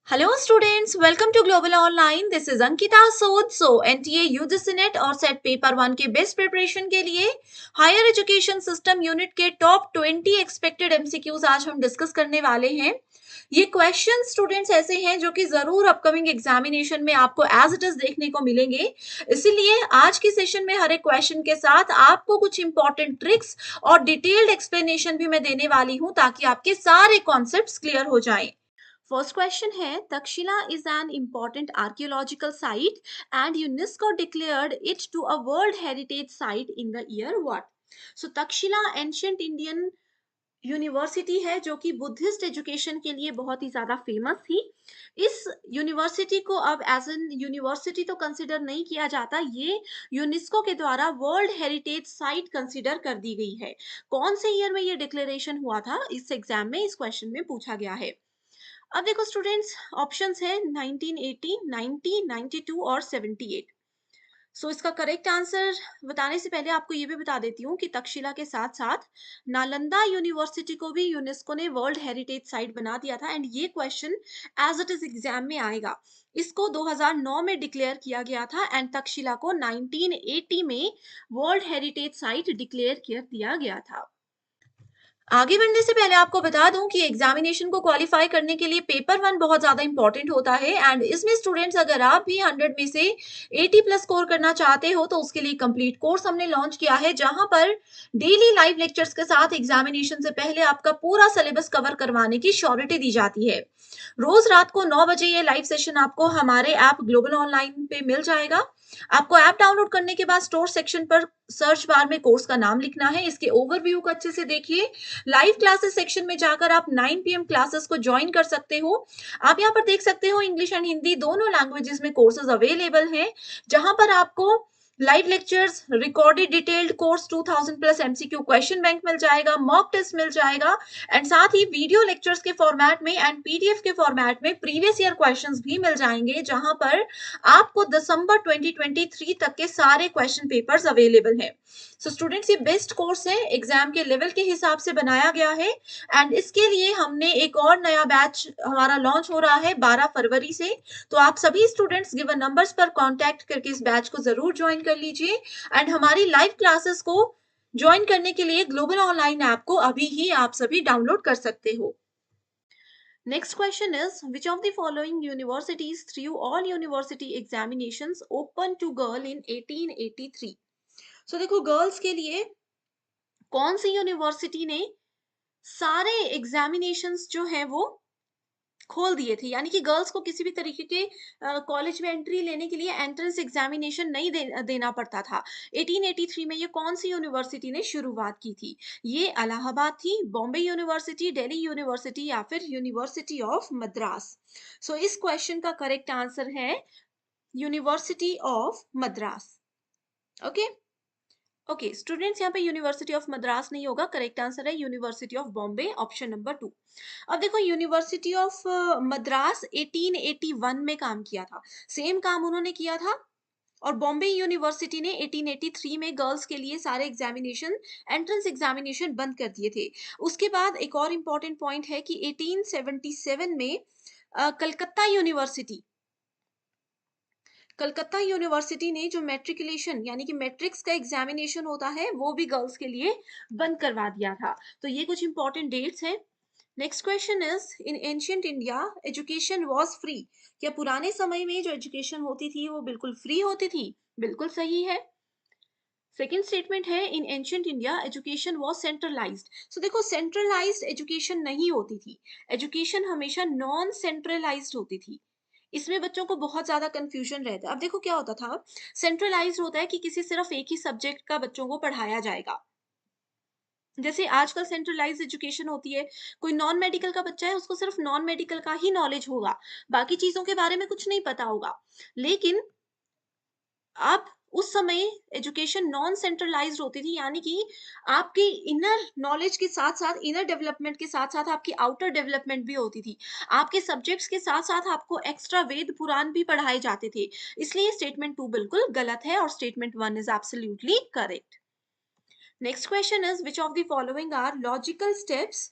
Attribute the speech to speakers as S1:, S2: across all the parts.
S1: Hello students, welcome to Global Online. This is Ankita Sood. So NTA UGC NET और set paper 1 के best preparation के लिए higher education system unit के top 20 expected MCQs आज हम discuss करने वाले हैं। ये क्वेश्चन स्टूडेंट्स ऐसे हैं जो कि जरूर अपकमिंग एग्जामिनेशन में आपको एज इट इज देखने को मिलेंगे। इसीलिए आज की सेशन में हर एक क्वेश्चन के साथ आपको कुछ इंपॉर्टेंट ट्रिक्स और डिटेल्ड एक्सप्लेनेशन भी मैं देने वाली हूं ताकि आपके सारे कॉन्सेप्ट्स क्लियर हो जाएं। फर्स्ट क्वेश्चन है Takshashila is an important archaeological site and UNESCO declared it to a world heritage site in the year what. So Takshashila ancient Indian university है जो कि बुद्धिस्ट एजुकेशन के लिए बहुत ही ज्यादा फेमस थी। इस यूनिवर्सिटी को अब एज एन यूनिवर्सिटी तो कंसिडर नहीं किया जाता, ये यूनेस्को के द्वारा वर्ल्ड हेरिटेज साइट कंसिडर कर दी गई है। कौन से ईयर में ये डिक्लेरेशन हुआ था, इस एग्जाम में इस क्वेश्चन में पूछा गया है। अब देखो स्टूडेंट्स, ऑप्शंस है 1980, 90, 92 और 78। सो इसका करेक्ट आंसर बताने से पहले आपको ये भी बता देती हूँ कि तक्षशिला के साथ साथ नालंदा यूनिवर्सिटी को भी यूनेस्को ने वर्ल्ड हेरिटेज साइट बना दिया था एंड ये question as it is exam में आएगा। इसको 2009 में डिक्लेयर किया गया था एंड तक्षशिला को 1980 में वर्ल्ड हेरिटेज साइट डिक्लेयर कर दिया गया था। आगे बढ़ने से पहले आपको बता दूं कि एग्जामिनेशन को क्वालिफाई करने के लिए पेपर 1 बहुत ज्यादा इंपॉर्टेंट होता है एंड इसमें स्टूडेंट्स अगर आप भी 100 में से 80 प्लस स्कोर करना चाहते हो तो उसके लिए कंप्लीट कोर्स हमने लॉन्च किया है जहां पर डेली लाइव लेक्चर्स के साथ एग्जामिनेशन से पहले आपका पूरा सिलेबस कवर करवाने की श्योरिटी दी जाती है। रोज रात को 9 बजे ये लाइव सेशन आपको हमारे ऐप ग्लोबल ऑनलाइन पे मिल जाएगा। आपको ऐप डाउनलोड करने के बाद स्टोर सेक्शन पर सर्च बार में कोर्स का नाम लिखना है। इसके ओवरव्यू को अच्छे से देखिए। लाइव क्लासेस सेक्शन में जाकर आप 9 PM क्लासेस को ज्वाइन कर सकते हो। आप यहाँ पर देख सकते हो इंग्लिश एंड हिंदी दोनों लैंग्वेजेस में कोर्सेज अवेलेबल हैं जहां पर आपको live lectures, recorded detailed course 2000 plus MCQ question bank मिल जाएगा, मॉक टेस्ट मिल जाएगा एंड साथ ही वीडियो लेक्चर्स के फॉर्मेट में एंड PDF के फॉर्मेट में प्रीवियस ईयर क्वेश्चंस भी मिल जाएंगे जहां पर आपको दिसंबर 2023 तक के सारे क्वेश्चन पेपर्स अवेलेबल हैं। सो स्टूडेंट्स, ये बेस्ट कोर्स है, एग्जाम के लेवल के हिसाब से बनाया गया है एंड इसके लिए हमने एक और नया बैच हमारा लॉन्च हो रहा है 12 फरवरी से। तो आप सभी स्टूडेंट्स गिवन नंबर्स पर कांटेक्ट करके इस बैच को जरूर ज्वाइन कर लीजिए एंड हमारी लाइव क्लासेस को ज्वाइन करने के लिए ग्लोबल ऑनलाइन ऐप को अभी ही आप सभी डाउनलोड कर सकते हो। Next question is, which of the following universities threw all university examinations open to girl in 1883? So देखो गर्ल्स के लिए कौन सी यूनिवर्सिटी ने सारे एग्जामिनेशंस जो है वो खोल दिए थे, यानी कि गर्ल्स को किसी भी तरीके के कॉलेज में एंट्री लेने के लिए एंट्रेंस एग्जामिनेशन नहीं देना पड़ता था। 1883 में ये कौन सी यूनिवर्सिटी ने शुरुआत की थी? ये इलाहाबाद थी, बॉम्बे यूनिवर्सिटी, दिल्ली यूनिवर्सिटी या फिर यूनिवर्सिटी ऑफ मद्रास। सो इस क्वेश्चन का करेक्ट आंसर है university of Madras. Okay okay students, यहाँ पे यूनिवर्सिटी ऑफ मद्रास नहीं होगा, करेक्ट आंसर है university of Bombay, option number 2। अब देखो यूनिवर्सिटी ऑफ मद्रास 1881 में काम किया था, सेम काम उन्होंने किया था और बॉम्बे यूनिवर्सिटी ने 1883 में गर्ल्स के लिए सारे एग्जामिनेशन, एंट्रेंस एग्जामिनेशन बंद कर दिए थे। उसके बाद एक और इम्पॉर्टेंट पॉइंट है कि 1877 में कलकत्ता यूनिवर्सिटी ने जो मैट्रिकुलेशन यानी कि मैट्रिक्स का एग्जामिनेशन होता है वो भी गर्ल्स के लिए बंद करवा दिया था। तो ये कुछ इंपॉर्टेंट डेट्स हैं। Next question is, in ancient India education was free? क्या पुराने समय में जो एजुकेशन होती थी वो बिल्कुल फ्री होती थी? बिल्कुल सही है। सेकेंड स्टेटमेंट है, in ancient India education was centralised. So देखो, सेंट्रलाइज्ड एजुकेशन नहीं होती थी, एजुकेशन हमेशा नॉन सेंट्रलाइज्ड होती थी। इसमें बच्चों को बहुत ज्यादा कंफ्यूजन रहता है। अब देखो क्या होता था, सेंट्रलाइज्ड होता है कि किसी सिर्फ एक ही सब्जेक्ट का बच्चों को पढ़ाया जाएगा। जैसे आजकल सेंट्रलाइज्ड एजुकेशन होती है, कोई नॉन मेडिकल का बच्चा है उसको सिर्फ नॉन मेडिकल का ही नॉलेज होगा, बाकी चीजों के बारे में कुछ नहीं पता होगा। लेकिन अब उस समय एजुकेशन नॉन सेंट्रलाइज्ड होती थी, यानी कि आपकी इनर नॉलेज के साथ साथ, इनर डेवलपमेंट के साथ साथ आपकी आउटर डेवलपमेंट भी होती थी। आपके सब्जेक्ट्स के साथ साथ आपको एक्स्ट्रा वेद पुराण भी पढ़ाए जाते थे। इसलिए स्टेटमेंट 2 बिल्कुल गलत है और statement 1 is absolutely correct. Next question is, which of the following are logical steps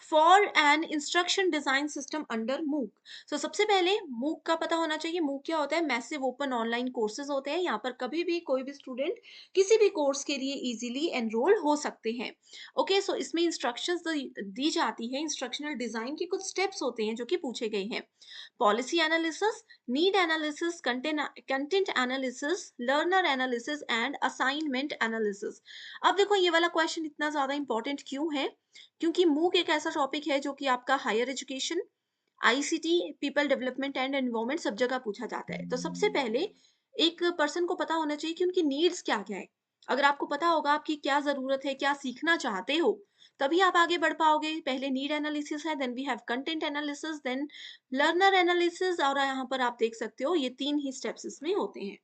S1: for an instruction design system under MOOC. So सबसे पहले मूक का पता होना चाहिए। मूक क्या होता है? मैसिव ओपन ऑनलाइन कोर्सेज होते हैं। यहाँ पर कभी भी कोई भी स्टूडेंट किसी भी कोर्स के लिए इजीली एनरोल हो सकते हैं। ओके, सो इसमें इंस्ट्रक्शंस दी जाती है। इंस्ट्रक्शनल डिजाइन के कुछ स्टेप्स होते हैं जो कि पूछे गए हैं। Policy analysis, need analysis, content analysis, learner analysis and assignment analysis. अब देखो ये वाला क्वेश्चन इतना ज्यादा इंपॉर्टेंट क्यों है? क्योंकि मूक एक ऐसा टॉपिक है जो कि आपका higher education, ICT, people development and environment सब जगह पूछा जाता है। तो सबसे पहले एक पर्सन को पता होना चाहिए कि उनकी नीड्स क्या क्या है। अगर आपको पता होगा आपकी क्या जरूरत है, क्या सीखना चाहते हो, तभी आप आगे बढ़ पाओगे। पहले नीड एनालिसिस है, then we have content analysis, then learner analysis, और यहाँ पर आप देख सकते हो ये 3 ही स्टेप्स इसमें होते हैं।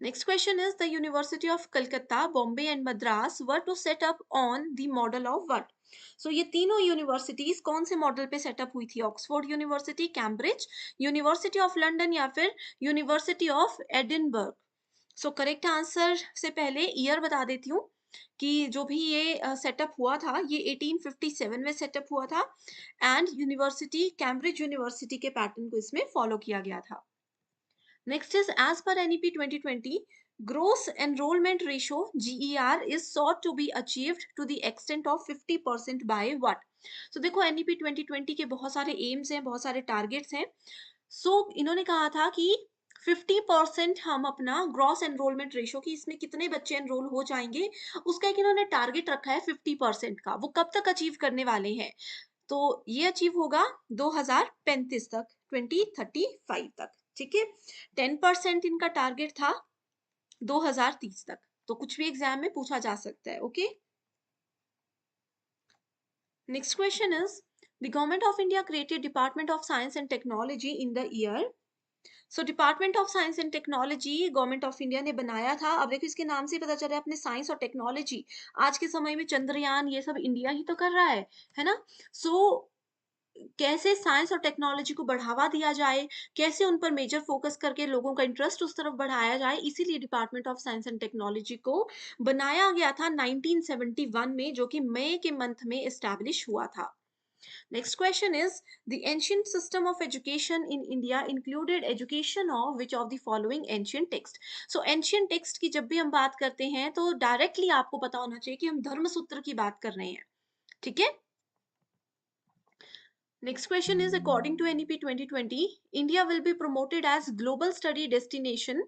S1: Next question is, the University of Calcutta, Bombay and Madras were to set up on the model of what? So ये तीनों यूनिवर्सिटीज कौन से मॉडल पे सेटअप हुई थी? Oxford university, Cambridge, university of London या फिर university of Edinburgh. So correct answer से पहले ईयर बता देती हूँ कि जो भी ये सेटअप हुआ था ये 1857 में सेटअप हुआ था, एंड यूनिवर्सिटी कैम्ब्रिज यूनिवर्सिटी के पैटर्न को इसमें फॉलो किया गया था। Next is, as per NEP 2020, gross enrollment ratio GER is sought to be achieved to the extent of 50% by what? So देखो NEP 2020 के बहुत सारे एम्स हैं, बहुत सारे टारगेट्स हैं। इन्होंने कहा था कि 50% हम अपना ग्रॉस एनरोलमेंट रेशो की, इसमें कितने बच्चे एनरोल हो जाएंगे, उसका एक इन्होंने टारगेट रखा है 50% का। वो कब तक अचीव करने वाले हैं? तो ये अचीव होगा 2035 तक, 2035 तक। ठीक है, 10% इनका टारगेट था 2030 तक। तो कुछ भी एग्जाम में पूछा जा सकता है। Okay, next question is, the government of India created department of science and technology in the year. So department of science and technology government of India ने बनाया था। अब देखो इसके नाम से पता चल रहा है अपने साइंस और टेक्नोलॉजी, आज के समय में चंद्रयान ये सब इंडिया ही तो कर रहा है ना। कैसे साइंस और टेक्नोलॉजी को बढ़ावा दिया जाए, कैसे उन पर मेजर फोकस करके लोगों का इंटरेस्ट उस तरफ बढ़ाया जाए, इसीलिए department of science and technology को बनाया गया था 1971 में, जो कि मई के मंथ में एस्टैब्लिश हुआ था। Next question is, the ancient system of education in India included education of which of the following ancient text. So ancient text की जब भी हम बात करते हैं तो डायरेक्टली आपको पता होना चाहिए कि हम धर्मसूत्र की बात कर रहे हैं। ठीक है, next question is, according to NEP 2020, India will be promoted as global study destination,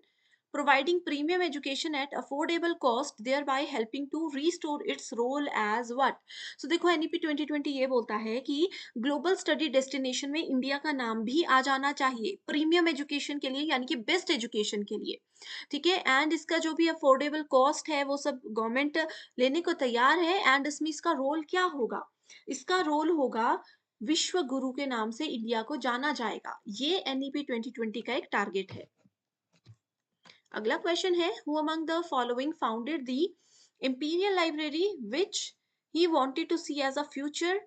S1: providing premium education at affordable cost, thereby helping to restore its role as what? So देखो NEP 2020 ये बोलता है कि ग्लोबल स्टडी डेस्टिनेशन में India का नाम भी आ जाना चाहिए प्रीमियम एजुकेशन के लिए, यानी कि बेस्ट एजुकेशन के लिए। ठीक है, एंड इसका जो भी अफोर्डेबल कॉस्ट है वो सब गवर्नमेंट लेने को तैयार है। एंड इसमें इसका रोल क्या होगा? इसका रोल होगा विश्व गुरु के नाम से इंडिया को जाना जाएगा। ये NEP 2020 का एक टारगेट है। अगला क्वेश्चन है, who among the following founded the imperial library which he wanted to see as a future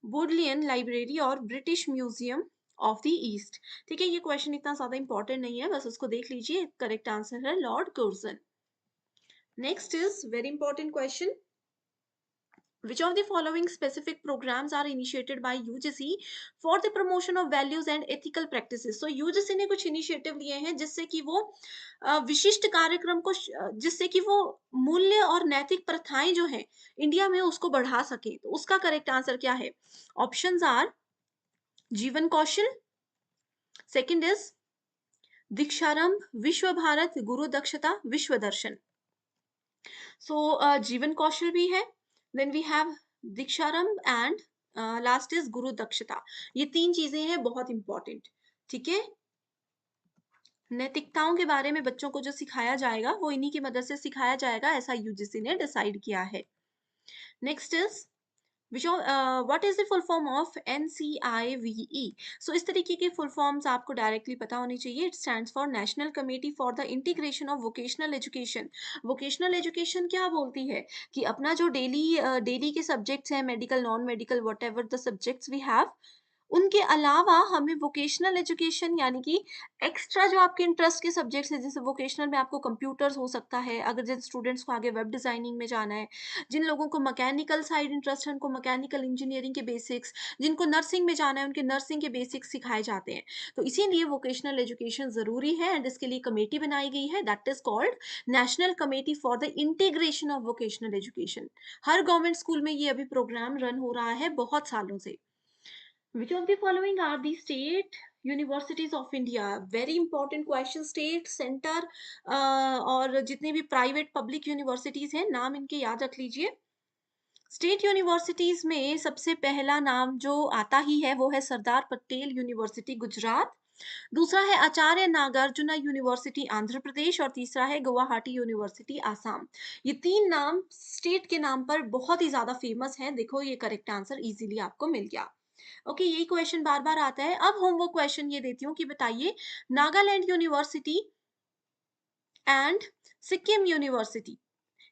S1: Bodleian library और British museum of the east. ठीक है, ये क्वेश्चन इतना ज्यादा इंपॉर्टेंट नहीं है, बस उसको देख लीजिए। करेक्ट आंसर है Lord Curzon. Next is very important question, which of the following specific programs are initiated by UGC for the promotion of values and ethical practices? So UGC ने कुछ इनिशिएटिव लिए हैं जिससे कि वो विशिष्ट कार्यक्रम को, जिससे कि वो मूल्य और नैतिक प्रथाएं जो हैं इंडिया में उसको बढ़ा सके। तो उसका करेक्ट आंसर क्या है? ऑप्शंस आर जीवन कौशल, सेकंड इज दीक्षारंभ, विश्व भारत, गुरु दक्षता, विश्व दर्शन। जीवन कौशल भी है, then we have Deeksharambh and last is Guru Dakshta. ये 3 चीजें हैं बहुत इंपॉर्टेंट। ठीक है, नैतिकताओं के बारे में बच्चों को जो सिखाया जाएगा वो इन्हीं की मदद से सिखाया जाएगा, ऐसा यूजीसी ने डिसाइड किया है। Next is what is the full form of NCIVE? So इस तरीके के फुल फॉर्म्स आपको डायरेक्टली पता होनी चाहिए। It stands for national committee for the integration of vocational education. Vocational education क्या बोलती है कि अपना जो डेली के सब्जेक्ट्स हैं, medical, non medical, whatever the subjects we have, उनके अलावा हमें वोकेशनल एजुकेशन यानी कि एक्स्ट्रा जो आपके इंटरेस्ट के सब्जेक्ट्स है, जैसे वोकेशनल में आपको कंप्यूटर्स हो सकता है, अगर जिन स्टूडेंट्स को आगे वेब डिजाइनिंग में जाना है, जिन लोगों को मैकेनिकल साइड इंटरेस्ट है उनको मैकेनिकल इंजीनियरिंग के बेसिक्स, जिनको नर्सिंग में जाना है उनके नर्सिंग के बेसिक्स सिखाए जाते हैं। तो इसीलिए वोकेशनल एजुकेशन जरूरी है एंड इसके लिए कमेटी बनाई गई है, that is called national committee for the integration of vocational education. Her government school में ये अभी प्रोग्राम रन हो रहा है बहुत सालों से। Which of the following are the state universities of India? Very important question. State, center और जितने भी प्राइवेट पब्लिक यूनिवर्सिटीज हैं नाम इनके याद रख लीजिए। स्टेट यूनिवर्सिटीज में सबसे पहला नाम जो आता ही है वो है सरदार पटेल यूनिवर्सिटी गुजरात, दूसरा है आचार्य नागार्जुना यूनिवर्सिटी आंध्र प्रदेश और तीसरा है गुवाहाटी यूनिवर्सिटी आसाम। ये तीन नाम स्टेट के नाम पर बहुत ही ज्यादा फेमस हैं। देखो ये करेक्ट आंसर इजीली आपको मिल गया। ओके, यही क्वेश्चन बार बार आता है। अब होमवर्क क्वेश्चन ये देती हूँ कि बताइए Nagaland university and Sikkim university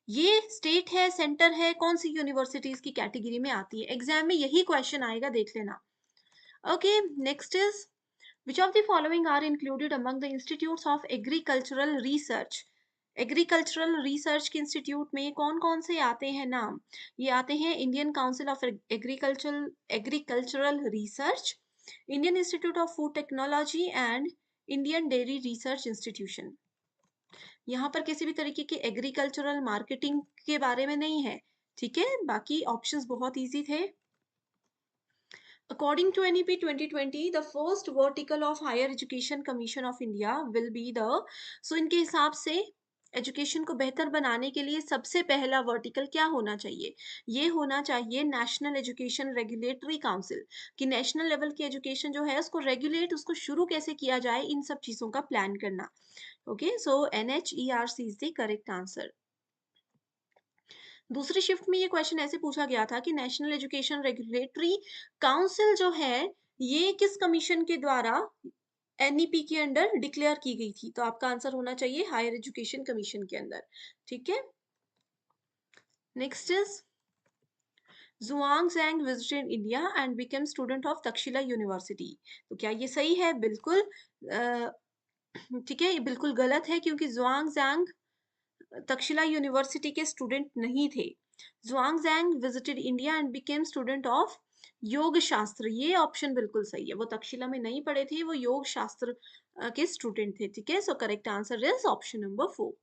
S1: ये स्टेट है सेंटर है, कौन सी यूनिवर्सिटीज की कैटेगरी में आती है? एग्जाम में यही क्वेश्चन आएगा, देख लेना। Okay, next is which of the following are included among the institutes of agricultural research? Agricultural research के इंस्टीट्यूट में कौन कौन से आते हैं नाम? ये आते हैं Indian council of agricultural research, Indian institute of food technology and Indian dairy research institution. यहाँ पर किसी भी तरीके की एग्रीकल्चरल मार्केटिंग के बारे में नहीं है, ठीक है, बाकी ऑप्शंस बहुत इजी थे। According to NEP 2020, the first vertical of Higher Education Commission of India will be the, so इनके हिसाब से एजुकेशन को बेहतर बनाने के लिए सबसे पहला वर्टिकल क्या होना चाहिए? ये होना चाहिए नेशनल एजुकेशन रेगुलेटरी काउंसिल, कि नेशनल लेवल की एजुकेशन जो है उसको रेगुलेट, उसको शुरू कैसे किया जाए, इन सब चीजों का प्लान करना। Okay, so NHERC is the correct answer. दूसरी शिफ्ट में ये क्वेश्चन ऐसे पूछा गया था कि नेशनल एजुकेशन रेगुलेटरी काउंसिल जो है ये किस कमीशन के द्वारा NEP के अंडर डिक्लेयर की गई थी? तो आपका आंसर होना चाहिए हायर एजुकेशन कमीशन के अंदर, ठीक है। Next is Zhuangzhang visited India and became student of Takshashila university. तो क्या ये सही है? बिल्कुल ठीक है, ये बिल्कुल गलत है क्योंकि Zhuangzhang तक्षशिला यूनिवर्सिटी के स्टूडेंट नहीं थे। Zhuangzhang visited India and became student of योग शास्त्र, ये ऑप्शन बिल्कुल सही है। वो तक्षशिला में नहीं पढ़े थे, वो योग शास्त्र के स्टूडेंट थे, ठीक है। So correct answer is option number 4।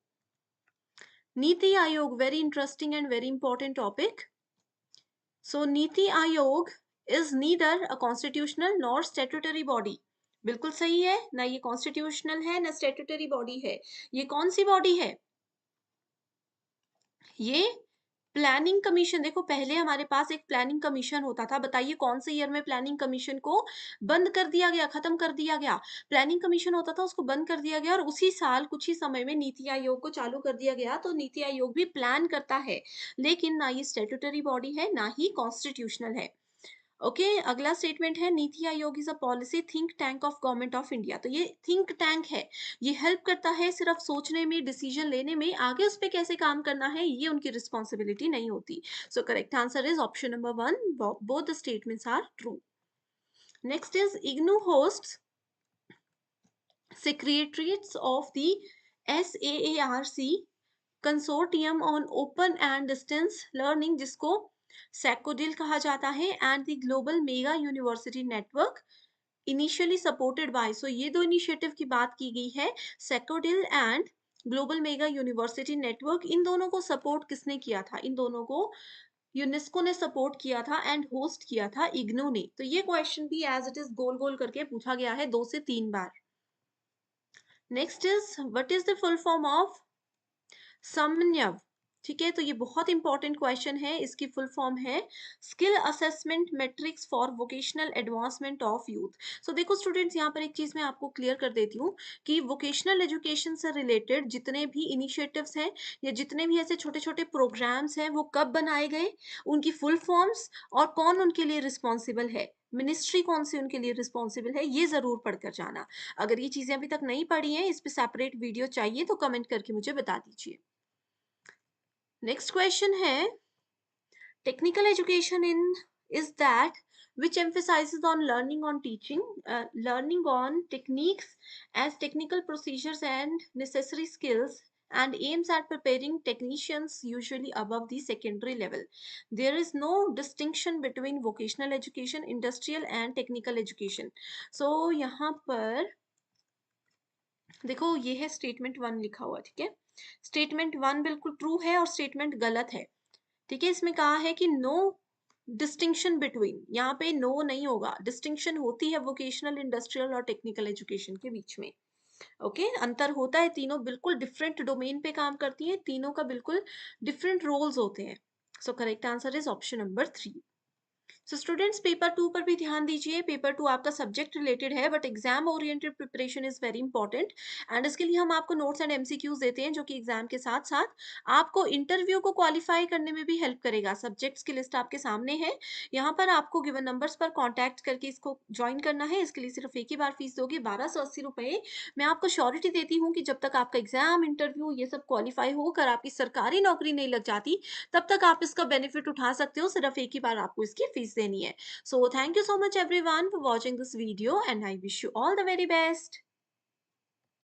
S1: NITI Aayog, very interesting and very important topic. So NITI Aayog is neither a constitutional nor statutory body. बिल्कुल सही है, ना ये कॉन्स्टिट्यूशनल है ना स्टैट्यूटरी बॉडी है। ये कौन सी बॉडी है? ये प्लानिंग कमीशन। देखो पहले हमारे पास एक प्लानिंग कमीशन होता था, बताइए कौन से ईयर में प्लानिंग कमीशन को बंद कर दिया गया, खत्म कर दिया गया? प्लानिंग कमीशन होता था उसको बंद कर दिया गया और उसी साल कुछ ही समय में नीति आयोग को चालू कर दिया गया। तो नीति आयोग भी प्लान करता है, लेकिन ना ये स्टैट्यूटरी बॉडी है ना ही कॉन्स्टिट्यूशनल है। ओके, अगला स्टेटमेंट है नीति Aayog is a policy think tank of government of India. तो ये थिंक टैंक है, ये हेल्प करता है सिर्फ सोचने में, डिसीजन लेने में, आगे उस पर कैसे काम करना है ये उनकी रिस्पॉन्सिबिलिटी नहीं होती। So correct answer is option number 1, both the statements are true. Next is IGNOU hosts secretariats of the SAARC consortium on open and distance learning, जिसको सैकोडिल कहा जाता है, and the global mega university network initially supported by. सो ये दो initiative की बात की गई है, SACODiL and global mega university network. इन दोनों को सपोर्ट किसने किया था? इन दोनों को यूनेस्को ने सपोर्ट किया था एंड होस्ट किया था इग्नू ने। तो ये क्वेश्चन भी एज इट इज गोल गोल करके पूछा गया है 2 से 3 बार। Next is what is the full form of Samanvay? ठीक है, तो ये बहुत इंपॉर्टेंट क्वेश्चन है। इसकी फुल फॉर्म है skill assessment matrix for vocational advancement of youth. So देखो स्टूडेंट्स, यहाँ पर एक चीज मैं आपको क्लियर कर देती हूँ कि वोकेशनल एजुकेशन से रिलेटेड जितने भी इनिशिएटिव्स हैं या जितने भी ऐसे छोटे छोटे प्रोग्राम्स हैं वो कब बनाए गए, उनकी फुल फॉर्म्स और कौन उनके लिए रिस्पॉन्सिबल है, मिनिस्ट्री कौन सी उनके लिए रिस्पॉन्सिबल है, ये जरूर पढ़कर जाना। अगर ये चीजें अभी तक नहीं पढ़ी हैं, इस पे सेपरेट वीडियो चाहिए तो कमेंट करके मुझे बता दीजिए। नेक्स्ट क्वेश्चन है technical education in is that which emphasizes on learning on teaching, learning on techniques as technical procedures and necessary skills, and aims at preparing technicians usually above the secondary level. There is no distinction between vocational education, industrial and technical education. So यहाँ पर देखो ये है statement 1 लिखा हुआ, ठीक है। Statement 1 बिल्कुल ट्रू है और स्टेटमेंट गलत है, ठीक है। इसमें कहा है कि नो डिस्टिंक्शन बिटवीन, यहाँ पे नो नहीं होगा, डिस्टिंक्शन होती है वोकेशनल, इंडस्ट्रियल और टेक्निकल एजुकेशन के बीच में। ओके अंतर होता है, तीनों बिल्कुल डिफरेंट डोमेन पे काम करती हैं, तीनों का बिल्कुल डिफरेंट रोल्स होते हैं। सो correct answer is option number 3। So students paper 2 पर भी ध्यान दीजिए। पेपर 2 आपका सब्जेक्ट रिलेटेड है but exam oriented preparation is very important, and इसके लिए हम आपको नोट्स एंड एमसीक्यूज देते हैं जो कि एग्जाम के साथ साथ आपको इंटरव्यू को क्वालिफाई करने में भी हेल्प करेगा। सब्जेक्ट्स की लिस्ट आपके सामने है, यहाँ पर आपको गिवन नंबर्स पर कॉन्टैक्ट करके इसको ज्वाइन करना है। इसके लिए सिर्फ एक ही बार फीस दोगे, 1280 रुपये। मैं आपको श्योरिटी देती हूँ कि जब तक आपका एग्जाम, इंटरव्यू ये सब क्वालिफाई होकर आपकी सरकारी नौकरी नहीं लग जाती, तब तक आप इसका बेनिफिट उठा सकते हो। सिर्फ एक ही बार आपको इसकी फीस देनी है। So thank you so much everyone for watching this video and I wish you all the very best.